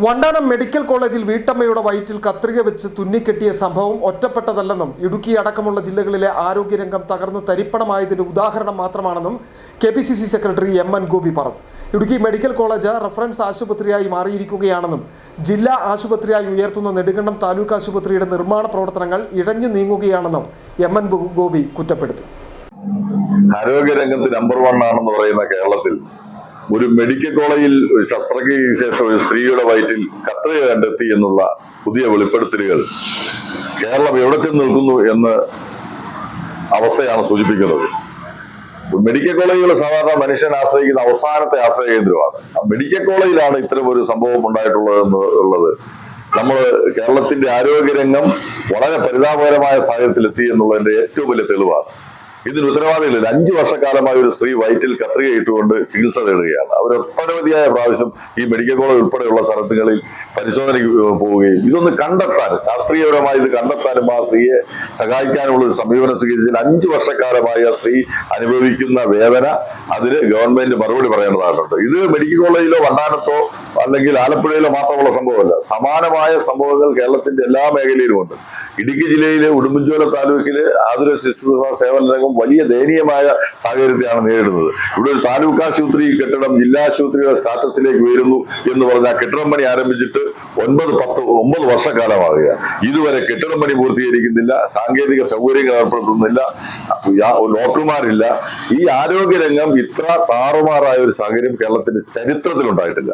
Vandanam medical കോളേജിൽ വീട്ടമ്മയുടെ വയറ്റിൽ കത്രിക വെച്ച് തുന്നിക്കെട്ടിയ സംഭവം ഒറ്റപ്പെട്ടതല്ലെന്നും ഇടുക്കി അടക്കമുള്ള ജില്ലകളിലെ ആരോഗ്യരംഗം തകർന്ന് തരിപ്പണമായതിന്റെ ഉദാഹരണം മാത്രമാണെന്നും KPCC സെക്രട്ടറി MN ഗോപി പറഞ്ഞു. ഇടുക്കി മെഡിക്കൽ കോളേജ് റഫറൻസ് ആശുപത്രിയായി മാറിയിരിക്കുകയാണെന്നും ജില്ലാ ആശുപത്രിയായി ഉയർത്തുന്ന നെടുങ്കണ്ടം താലൂക്ക് ആശുപത്രിയുടെ നിർമ്മാണ പ്രവർത്തനങ്ങൾ ഇഴഞ്ഞു നീങ്ങുകയാണെന്നും MN ഗോപി കുറ്റപ്പെടുത്തി. ആരോഗ്യരംഗത്ത് നമ്പർ 1 ആണെന്ന് പറയുന്ന കേരളത്തിൽ ഒരു മെഡിക്കൽ കോളേജിൽ ശസ്ത്രക്രിയയ്ക്ക് ശേഷം ഒരു സ്ത്രീയുടെ വയറ്റിൽ കത്രിക കണ്ടെത്തി എന്നുള്ള പുതിയ വെളിപ്പെടുത്തലുകൾ കേരളം എവിടെ ചെന്ന് നിൽക്കുന്നു എന്ന അവസ്ഥയാണ് സൂചിപ്പിക്കുന്നത്. മെഡിക്കൽ കോളേജുകൾ സാധാരണ മനുഷ്യൻ ആശ്രയിക്കുന്ന അവസാനത്തെ ആശ്രയ കേന്ദ്രമാണ്. മെഡിക്കൽ കോളേജിലാണ് ഇത്തരം ഒരു സംഭവം ഉണ്ടായിട്ടുള്ളത്. നമ്മൾ കേരളത്തിന്റെ ആരോഗ്യരംഗം വളരെ പരിതാപകരമായ സാഹചര്യത്തിൽ എത്തി എന്നുള്ളതിന്റെ ഏറ്റവും വലിയ തെളിവാണ്. ഇതിന് ഉത്തരവാദികളില്ല. 5 വർഷക്കാലമായി ഒരു സ്ത്രീ വയറ്റിൽ കത്രിക ഇട്ടുകൊണ്ട് ചികിത്സ തേടുകയാണ്. അവർ ഒട്ടനവധിയായ പ്രാവശ്യം ഈ മെഡിക്കൽ കോളേജ് ഉൾപ്പെടെയുള്ള സ്ഥലങ്ങളിൽ പരിശോധനയ്ക്ക് പോവുകയും ഇതൊന്ന് കണ്ടെത്താൻ, ശാസ്ത്രീയപരമായി ഇത് കണ്ടെത്താനും ആ സ്ത്രീയെ സഹായിക്കാനുള്ള ഒരു സമീപനം സ്വീകരിച്ചതിൽ 5 വർഷക്കാലമായി ആ സ്ത്രീ അനുഭവിക്കുന്ന വേദന അതിന് ഗവൺമെന്റ് മറുപടി പറയേണ്ടതായിട്ടുണ്ട്. ഇത് മെഡിക്കൽ കോളേജിലോ വണ്ടാനത്തോ അല്ലെങ്കിൽ ആലപ്പുഴയിലോ മാത്രമുള്ള സംഭവമല്ല. സമാനമായ സംഭവങ്ങൾ കേരളത്തിന്റെ എല്ലാ മേഖലയിലുമുണ്ട്. ഇടുക്കി ജില്ലയിലെ ഉടുമ്പൻചോല താലൂക്കിലെ ആതുര ശുശ്രൂഷ സേവന രംഗം വലിയ ദയനീയമായ സാഹചര്യത്തെയാണ് നേരിടുന്നത്. ഇവിടെ ഒരു താലൂക്ക് ആശുപത്രി കെട്ടിടം ജില്ലാ ആശുപത്രിയുടെ സ്റ്റാറ്റസിലേക്ക് ഉയരുന്നു എന്ന് പറഞ്ഞാൽ കെട്ടിടം പണി ആരംഭിച്ചിട്ട് 9 വർഷക്കാലമാകുക. ഇതുവരെ കെട്ടിടം പണി പൂർത്തീകരിക്കുന്നില്ല, സാങ്കേതിക സൗകര്യങ്ങൾ ഏർപ്പെടുത്തുന്നില്ല, ഡോക്ടർമാരില്ല. ഈ ആരോഗ്യരംഗം ഇത്ര താറുമാറായ ഒരു സാഹചര്യം കേരളത്തിന്റെ ചരിത്രത്തിൽ ഉണ്ടായിട്ടില്ല.